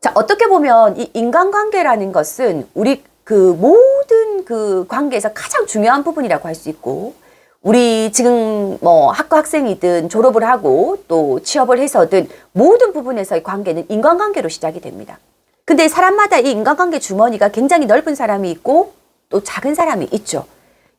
자, 어떻게 보면 이 인간관계라는 것은 우리 그 모든 그 관계에서 가장 중요한 부분이라고 할 수 있고, 우리 지금 뭐 학교 학생이든 졸업을 하고 또 취업을 해서든 모든 부분에서의 관계는 인간관계로 시작이 됩니다. 근데 사람마다 이 인간관계 주머니가 굉장히 넓은 사람이 있고 또 작은 사람이 있죠.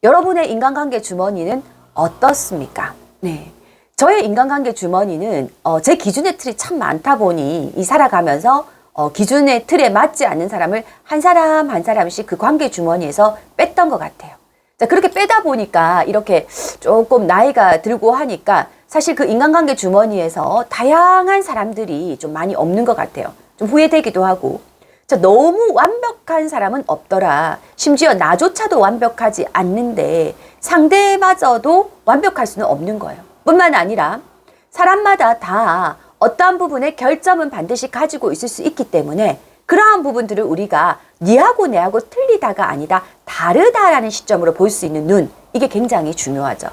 여러분의 인간관계 주머니는 어떻습니까? 네. 저의 인간관계 주머니는 제 기준의 틀이 참 많다 보니 이 살아가면서 기준의 틀에 맞지 않는 사람을 한 사람 한 사람씩 그 관계 주머니에서 뺐던 것 같아요. 자, 그렇게 빼다 보니까 이렇게 조금 나이가 들고 하니까 사실 그 인간관계 주머니에서 다양한 사람들이 좀 많이 없는 것 같아요. 좀 후회되기도 하고. 자, 너무 완벽한 사람은 없더라. 심지어 나조차도 완벽하지 않는데 상대마저도 완벽할 수는 없는 거예요. 뿐만 아니라 사람마다 다 어떠한 부분에 결점은 반드시 가지고 있을 수 있기 때문에 그러한 부분들을 우리가 니하고 내하고 틀리다가 아니다 다르다라는 시점으로 볼 수 있는 눈, 이게 굉장히 중요하죠.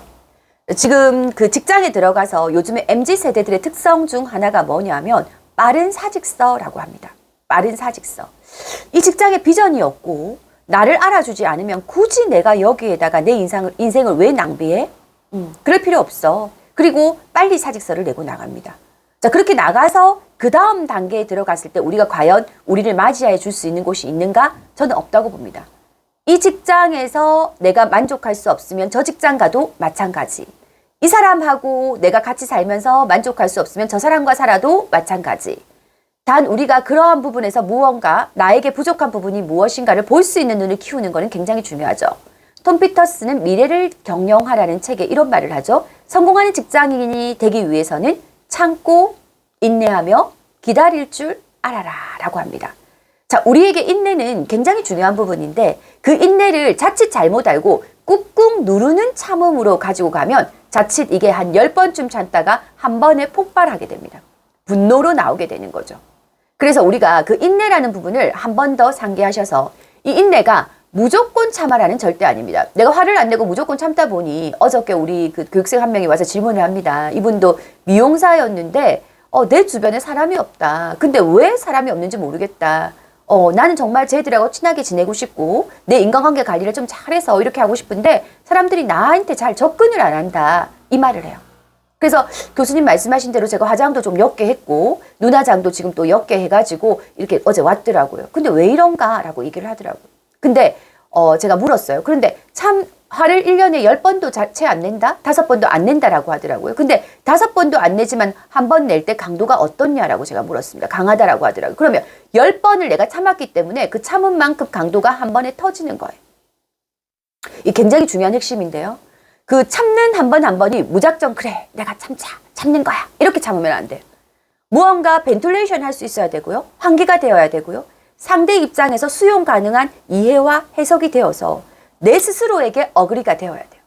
지금 그 직장에 들어가서 요즘에 MZ세대들의 특성 중 하나가 뭐냐면 빠른 사직서라고 합니다. 빠른 사직서. 이 직장에 비전이 없고 나를 알아주지 않으면 굳이 내가 여기에다가 내 인생을 왜 낭비해? 그럴 필요 없어. 그리고 빨리 사직서를 내고 나갑니다. 자, 그렇게 나가서 그 다음 단계에 들어갔을 때 우리가 과연 우리를 맞이해 줄 수 있는 곳이 있는가? 저는 없다고 봅니다. 이 직장에서 내가 만족할 수 없으면 저 직장 가도 마찬가지. 이 사람하고 내가 같이 살면서 만족할 수 없으면 저 사람과 살아도 마찬가지. 단 우리가 그러한 부분에서 무언가 나에게 부족한 부분이 무엇인가를 볼 수 있는 눈을 키우는 것은 굉장히 중요하죠. 톰 피터스는 미래를 경영하라는 책에 이런 말을 하죠. 성공하는 직장인이 되기 위해서는 참고 인내하며 기다릴 줄 알아라 라고 합니다. 자, 우리에게 인내는 굉장히 중요한 부분인데 그 인내를 자칫 잘못 알고 꾹꾹 누르는 참음으로 가지고 가면 자칫 이게 한 10번쯤 참다가 한 번에 폭발하게 됩니다. 분노로 나오게 되는 거죠. 그래서 우리가 그 인내라는 부분을 한 번 더 상기하셔서 이 인내가 무조건 참아라는 절대 아닙니다. 내가 화를 안 내고 무조건 참다 보니 어저께 우리 그 교육생 한 명이 와서 질문을 합니다. 이분도 미용사였는데 내 주변에 사람이 없다. 근데 왜 사람이 없는지 모르겠다. 나는 정말 쟤들하고 친하게 지내고 싶고 내 인간관계 관리를 좀 잘해서 이렇게 하고 싶은데 사람들이 나한테 잘 접근을 안 한다. 이 말을 해요. 그래서 교수님 말씀하신 대로 제가 화장도 좀 옅게 했고 눈화장도 지금 또 옅게 해가지고 이렇게 어제 왔더라고요. 근데 왜 이런가? 라고 얘기를 하더라고요. 근데 제가 물었어요. 그런데 참 화를 1년에 10번도 채 안 낸다? 5번도 안 낸다라고 하더라고요. 근데 5번도 안 내지만 한 번 낼 때 강도가 어떻냐라고 제가 물었습니다. 강하다라고 하더라고요. 그러면 10번을 내가 참았기 때문에 그 참은 만큼 강도가 한 번에 터지는 거예요. 이 굉장히 중요한 핵심인데요. 그 참는 한 번 한 번이 무작정 그래 내가 참는 거야 이렇게 참으면 안 돼요. 무언가 벤틸레이션 할 수 있어야 되고요. 환기가 되어야 되고요. 상대 입장에서 수용 가능한 이해와 해석이 되어서 내 스스로에게 어그리가 되어야 돼요.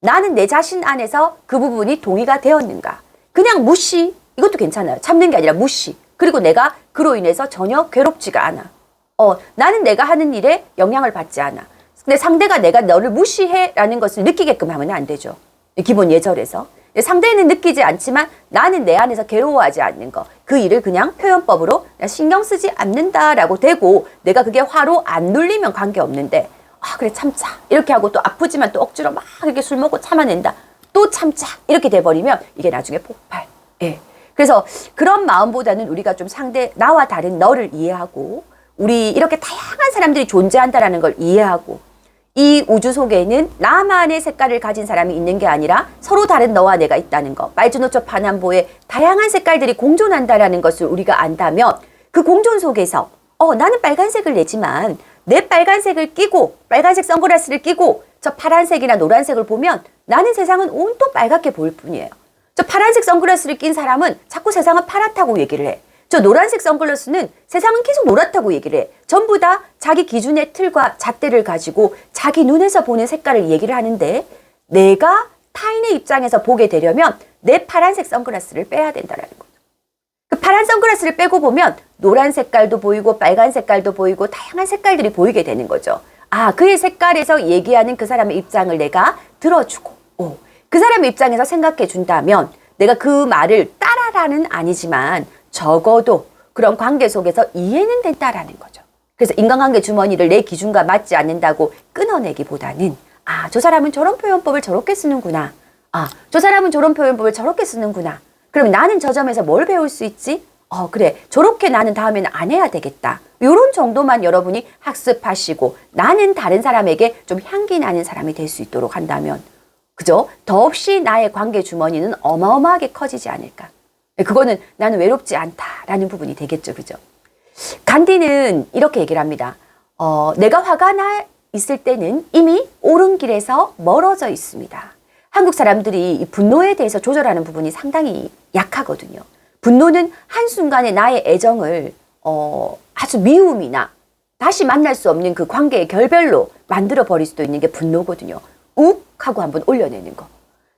나는 내 자신 안에서 그 부분이 동의가 되었는가. 그냥 무시, 이것도 괜찮아요. 참는 게 아니라 무시. 그리고 내가 그로 인해서 전혀 괴롭지가 않아. 나는 내가 하는 일에 영향을 받지 않아. 근데 상대가 내가 너를 무시해 라는 것을 느끼게끔 하면 안 되죠. 기본 예절에서. 상대는 느끼지 않지만 나는 내 안에서 괴로워하지 않는 거. 그 일을 그냥 표현법으로 신경 쓰지 않는다라고 되고 내가 그게 화로 안 눌리면 관계없는데 그래 참자 이렇게 하고 또 아프지만 또 억지로 막 이렇게 술 먹고 참아낸다. 또 참자 이렇게 돼버리면 이게 나중에 폭발. 예. 그래서 그런 마음보다는 우리가 좀 나와 다른 너를 이해하고 우리 이렇게 다양한 사람들이 존재한다라는 걸 이해하고 이 우주 속에는 나만의 색깔을 가진 사람이 있는 게 아니라 서로 다른 너와 내가 있다는 거. 빨주노초 파남보의 다양한 색깔들이 공존한다라는 것을 우리가 안다면 그 공존 속에서 나는 빨간색을 내지만 내 빨간색을 끼고 빨간색 선글라스를 끼고 저 파란색이나 노란색을 보면 나는 세상은 온통 빨갛게 보일 뿐이에요. 저 파란색 선글라스를 낀 사람은 자꾸 세상은 파랗다고 얘기를 해. 저 노란색 선글라스는 세상은 계속 노랗다고 얘기를 해. 전부 다 자기 기준의 틀과 잣대를 가지고 자기 눈에서 보는 색깔을 얘기를 하는데 내가 타인의 입장에서 보게 되려면 내 파란색 선글라스를 빼야 된다는 거죠. 그 파란 선글라스를 빼고 보면 노란 색깔도 보이고 빨간 색깔도 보이고 다양한 색깔들이 보이게 되는 거죠. 그의 색깔에서 얘기하는 그 사람의 입장을 내가 들어주고 그 사람의 입장에서 생각해 준다면 내가 그 말을 따라라는 아니지만 적어도 그런 관계 속에서 이해는 된다라는 거죠. 그래서 인간관계 주머니를 내 기준과 맞지 않는다고 끊어내기보다는 저 사람은 저런 표현법을 저렇게 쓰는구나. 저 사람은 저런 표현법을 저렇게 쓰는구나. 그럼 나는 저 점에서 뭘 배울 수 있지? 그래. 저렇게 나는 다음에는 안 해야 되겠다. 이런 정도만 여러분이 학습하시고 나는 다른 사람에게 좀 향기 나는 사람이 될 수 있도록 한다면 그죠? 더없이 나의 관계 주머니는 어마어마하게 커지지 않을까. 그거는 나는 외롭지 않다라는 부분이 되겠죠. 그죠? 간디는 이렇게 얘기를 합니다. 내가 화가 나 있을 때는 이미 옳은 길에서 멀어져 있습니다. 한국 사람들이 이 분노에 대해서 조절하는 부분이 상당히 약하거든요. 분노는 한순간에 나의 애정을 아주 미움이나 다시 만날 수 없는 그 관계의 결별로 만들어 버릴 수도 있는 게 분노거든요. 욱 하고 한번 올려내는 거.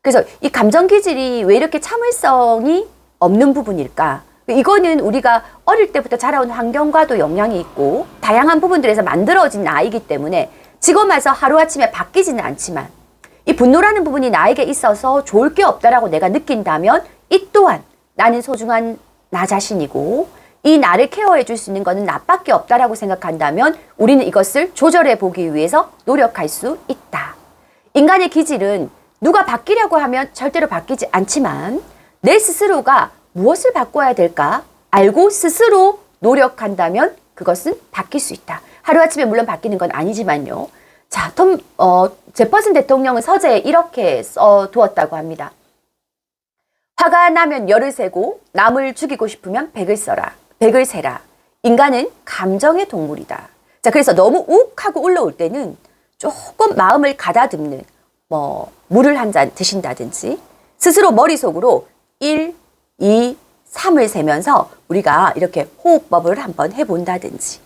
그래서 이 감정 기질이 왜 이렇게 참을성이 없는 부분일까? 이거는 우리가 어릴 때부터 자라온 환경과도 영향이 있고 다양한 부분들에서 만들어진 나이기 때문에 지금 와서 하루아침에 바뀌지는 않지만 이 분노라는 부분이 나에게 있어서 좋을 게 없다라고 내가 느낀다면 이 또한 나는 소중한 나 자신이고 이 나를 케어해 줄 수 있는 거는 나밖에 없다라고 생각한다면 우리는 이것을 조절해 보기 위해서 노력할 수 있다. 인간의 기질은 누가 바뀌려고 하면 절대로 바뀌지 않지만 내 스스로가 무엇을 바꿔야 될까 알고 스스로 노력한다면 그것은 바뀔 수 있다. 하루아침에 물론 바뀌는 건 아니지만요. 자, 제퍼슨 대통령은 서재에 이렇게 써두었다고 합니다. 화가 나면 열을 세고 남을 죽이고 싶으면 백을 세라. 인간은 감정의 동물이다. 자, 그래서 너무 욱하고 올라올 때는 조금 마음을 가다듬는 물을 한 잔 드신다든지 스스로 머릿속으로 1, 2, 3을 세면서 우리가 이렇게 호흡법을 한번 해본다든지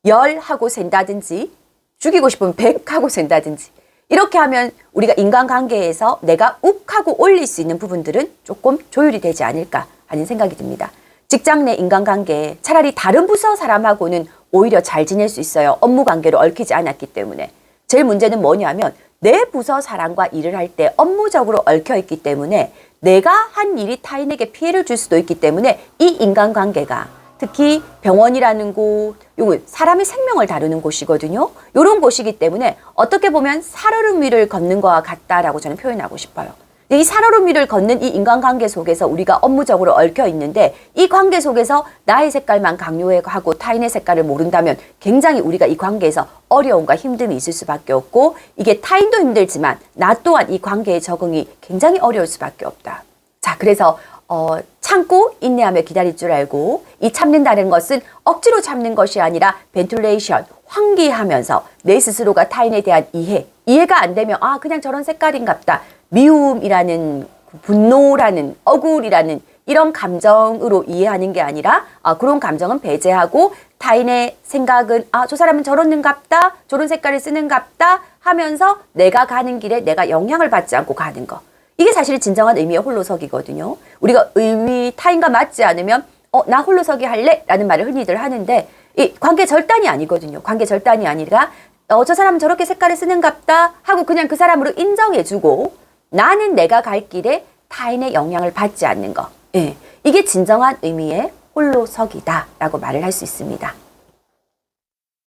열 하고 센다든지 죽이고 싶으면 100 하고 센다든지 이렇게 하면 우리가 인간관계에서 내가 욱하고 올릴 수 있는 부분들은 조금 조율이 되지 않을까 하는 생각이 듭니다. 직장 내 인간관계 차라리 다른 부서 사람하고는 오히려 잘 지낼 수 있어요. 업무 관계로 얽히지 않았기 때문에. 제일 문제는 뭐냐면 내 부서 사람과 일을 할 때 업무적으로 얽혀있기 때문에 내가 한 일이 타인에게 피해를 줄 수도 있기 때문에 이 인간관계가 특히 병원이라는 곳, 요거 사람의 생명을 다루는 곳이거든요. 이런 곳이기 때문에 어떻게 보면 살얼음 위를 걷는 것과 같다라고 저는 표현하고 싶어요. 이 살얼음 위를 걷는 이 인간관계 속에서 우리가 업무적으로 얽혀 있는데 이 관계 속에서 나의 색깔만 강요하고 타인의 색깔을 모른다면 굉장히 우리가 이 관계에서 어려움과 힘듦이 있을 수밖에 없고 이게 타인도 힘들지만 나 또한 이 관계에 적응이 굉장히 어려울 수밖에 없다. 자, 그래서 참고 인내하며 기다릴 줄 알고 이 참는다는 것은 억지로 참는 것이 아니라 벤툴레이션, 환기하면서 내 스스로가 타인에 대한 이해가 안 되면 그냥 저런 색깔인갑다. 미움이라는 분노라는 억울이라는 이런 감정으로 이해하는 게 아니라 그런 감정은 배제하고 타인의 생각은 저 사람은 저런갑다 저런 색깔을 쓰는갑다 하면서 내가 가는 길에 내가 영향을 받지 않고 가는 거. 이게 사실 진정한 의미의 홀로서기거든요. 우리가 타인과 맞지 않으면 나 홀로서기 할래? 라는 말을 흔히들 하는데 이 관계 절단이 아니거든요. 관계 절단이 아니라 저 사람은 저렇게 색깔을 쓰는갑다 하고 그냥 그 사람으로 인정해주고 나는 내가 갈 길에 타인의 영향을 받지 않는 거. 이게 진정한 의미의 홀로서기다라고 말을 할 수 있습니다.